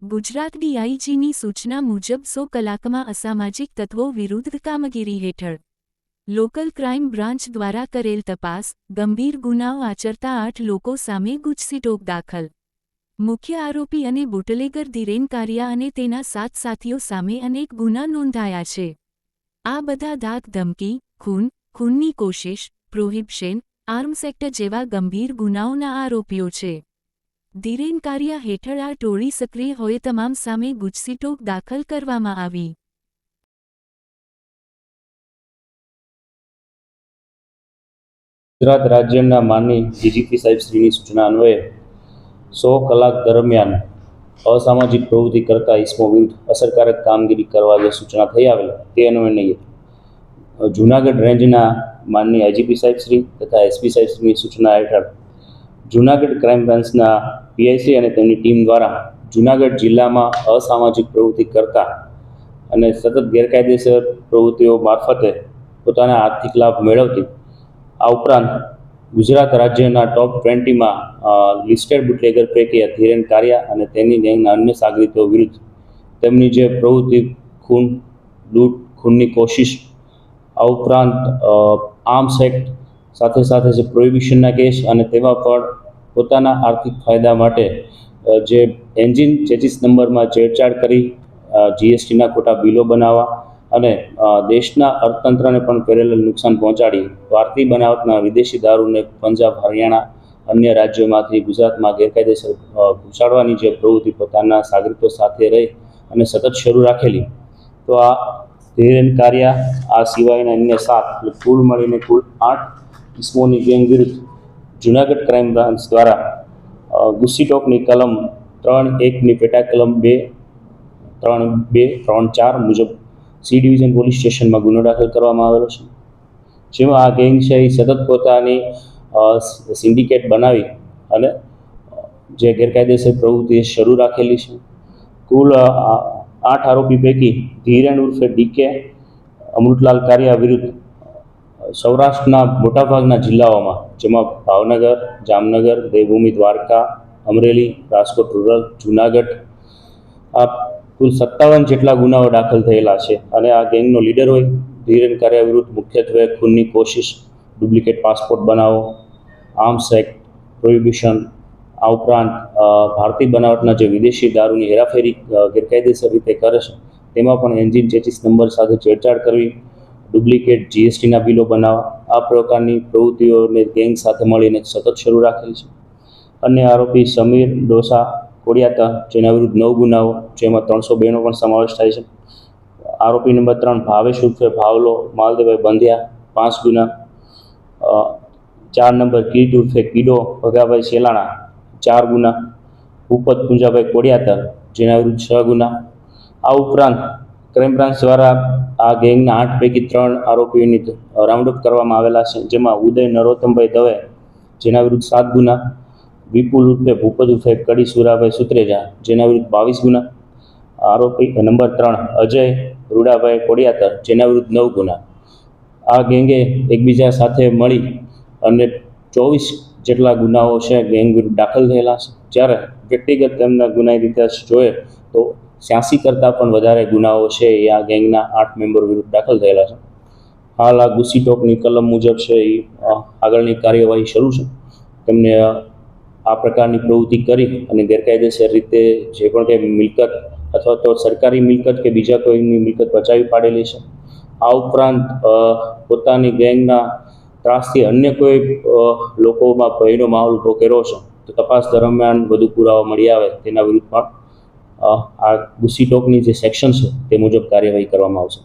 ગુજરાત ડીઆઈજીની સૂચના મુજબ 100 કલાકમાં અસામાજિક તત્વો વિરુદ્ધ કામગીરી હેઠળ લોકલ ક્રાઇમ બ્રાન્ચ દ્વારા કરેલ તપાસ, ગંભીર ગુનાઓ આચરતા 8 લોકો સામે ગુજસીટોક દાખલ. મુખ્ય આરોપી અને બુટલેગર ધીરેન કારિયા અને તેના 7 સાથીઓ સામે અનેક ગુના નોંધાયા છે. આ બધા ધાક ધમકી, ખૂનની કોશિશ, પ્રોહિબિશન, આર્મ્સ એક્ટ જેવા ગંભીર ગુનાઓના આરોપીઓ છે. ધીરેન કારિયા હેઠળ આ ટોળી સક્રિય હોય તમામ સામે ગુજસીટોક દાખલ કરવામાં આવી. ગુજરાત રાજ્યના માનનીય ડીજીપી સાહેબશ્રીની સૂચના અન્વયે 100 કલાક દરમિયાન અસામાજિક પ્રવૃત્તિ કરતા ઇસમો વિરુદ્ધ અસરકારક કામગીરી કરવા જે સૂચના થઈ આવેલ તે અન્વયે જૂનાગઢ રેન્જના માનનીય આઈજીપી સાહેબશ્રી તથા એસપી સાહેબશ્રીની સૂચના હેઠળ જૂનાગઢ ક્રાઇમ બ્રાન્ચના પીઆઈસી અને તેમની ટીમ દ્વારા જૂનાગઢ જિલ્લામાં અસામાજિક પ્રવૃત્તિ કરતા અને સતત ગેરકાયદેસર પ્રવૃત્તિઓ મારફતે પોતાના આર્થિક લાભ મેળવતી આ ઉપરાંત ગુજરાત રાજ્યના ટોપ 20માં લિસ્ટેડ બુટલેગર પૈકી ધીરેન કારિયા અને તેની ગેંગના અન્ય સાગરીતો વિરુદ્ધ તેમની જે પ્રવૃત્તિ લૂંટ, ખૂનની કોશિશ, આ ઉપરાંત આર્મ્સ એક્ટ સાથે સાથે જે પ્રોહિબિશનના કેસ અને તેમાં પણ પોતાના આર્થિક ફાયદા માટે જે એન્જિન ચેસિસ નંબરમાં છેડછાડ કરી જીએસટીના ખોટા બિલો બનાવવા અને દેશના અર્થતંત્રને પણ પેરેલલ નુકસાન પહોંચાડી ભારતીય બનાવટના વિદેશી દારૂને પંજાબ, હરિયાણા, અન્ય રાજ્યોમાંથી ગુજરાતમાં ગેરકાયદેસર ઘુસાડવાની જે પ્રવૃત્તિ પોતાના સાગરીતો સાથે રહી અને સતત શરૂ રાખેલી. તો આ ધીરેન કારિયા આ સિવાયના અન્ય 7 કુલ મળીને કુલ 8 ઇસમોની ગેંગ વિરુદ્ધ જૂનાગઢ ક્રાઇમ બ્રાન્ચ દ્વારા ગુજસીટોકની કલમ 3(1) પેટા કલમ 2(3)(2)(3)(4) મુજબ સી ડિવિઝન પોલીસ સ્ટેશનમાં ગુનો દાખલ કરવામાં આવેલો છે. જેમાં આ ગેંગ છે એ સતત પોતાની સિન્ડિકેટ બનાવી અને જે ગેરકાયદેસર પ્રવૃત્તિ શરૂ રાખેલી છે. કુલ 8 આરોપી પૈકી ધીરેન ઉર્ફે ડીકે અમૃતલાલ કારિયા વિરુદ્ધ સૌરાષ્ટ્રના મોટાભાગના જિલ્લાઓમાં જેમાં ભાવનગર, જામનગર, દેવભૂમિ દ્વારકા, અમરેલી, રાજકોટ રૂરલ, જૂનાગઢ આ કુલ 57 જેટલા ગુનાઓ દાખલ થયેલા છે. અને આ ગેંગનો લીડર હોય ધીરેન કારિયા વિરુદ્ધ મુખ્યત્વે ખૂનની કોશિશ, ડુપ્લિકેટ પાસપોર્ટ બનાવો, આર્મ્સ એક્ટ, પ્રોહિબિશન, આ ઉપરાંત ભારતીય બનાવટના જે વિદેશી દારૂની હેરાફેરી ગેરકાયદેસર રીતે કરે છે તેમાં પણ એન્જિન ચેસિસ નંબર સાથે છેડછાડ કરવી, ડુપ્લિકેટ જીએસટીના બિલો બનાવવા, આ પ્રકારની પ્રવૃત્તિઓને ગેંગ સાથે મળીને સતત શરૂ રાખેલી છે. અન્ય આરોપી સમીર ડોસા કોડિયાતા જેના વિરુદ્ધ 9 ગુનાઓ જેમાં 302નો પણ સમાવેશ થાય છે. આરોપી નંબર 3 ભાવેશ ઉર્ફે ભાવલો માલદેભાઈ બંધિયા 5 ગુના. 4 નંબર કીટ ઉર્ફે કીડો ભગાભાઈ સેલાણા 4 ગુના. ભૂપત પુંજાભાઈ કોડિયાતા જેના વિરુદ્ધ 6 ગુના. આ ઉપરાંત ક્રાઇમ બ્રાન્ચ દ્વારા આ ગેંગના 8 પૈકી 3 આરોપીઓની રાઉન્ડઅપ કરવામાં આવેલા છે. જેમાં ઉદય નરોત્તમભાઈ દવે જેના વિરુદ્ધ 7 ગુના, વિપુલ ઉર્ફે ભૂપત ઉર્ફે કડી સુરાભાઈ સુત્રેજા જેના વિરુદ્ધ 22 ગુના. આરોપી નંબર 3 અજય રૂડાભાઈ કોડિયાતર જેના વિરુદ્ધ 9 ગુના. આ ગેંગે એકબીજા સાથે મળી અને 24 જેટલા ગુનાઓ છે ગેંગ વિરુદ્ધ દાખલ થયેલા છે. જ્યારે વ્યક્તિગત તેમના ગુનાહિત ઇતિહાસ જોઈએ તો 86 કરતાં પણ વધારે ગુનાઓ છે એ આ ગેંગના 8 મેમ્બર વિરુદ્ધ દાખલ થયેલા છે. હાલ આ ગુજસીટોકની કલમ મુજબ છે એ આગળની કાર્યવાહી શરૂ છે. તેમને આ પ્રકારની પ્રવૃત્તિ કરી અને ગેરકાયદેસર રીતે જે પણ કંઈ મિલકત અથવા તો સરકારી મિલકત કે બીજા કોઈની મિલકત બચાવી પાડેલી છે. આ ઉપરાંત પોતાની ગેંગના ત્રાસથી અન્ય કોઈ લોકોમાં ભયનો માહોલ ઊભો કર્યો છે તો તપાસ દરમિયાન વધુ પુરાવા મળી આવે તેના વિરુદ્ધ પણ આ ગુજસીટોકની જે સેક્શન છે તે મુજબ કાર્યવાહી કરવામાં આવશે.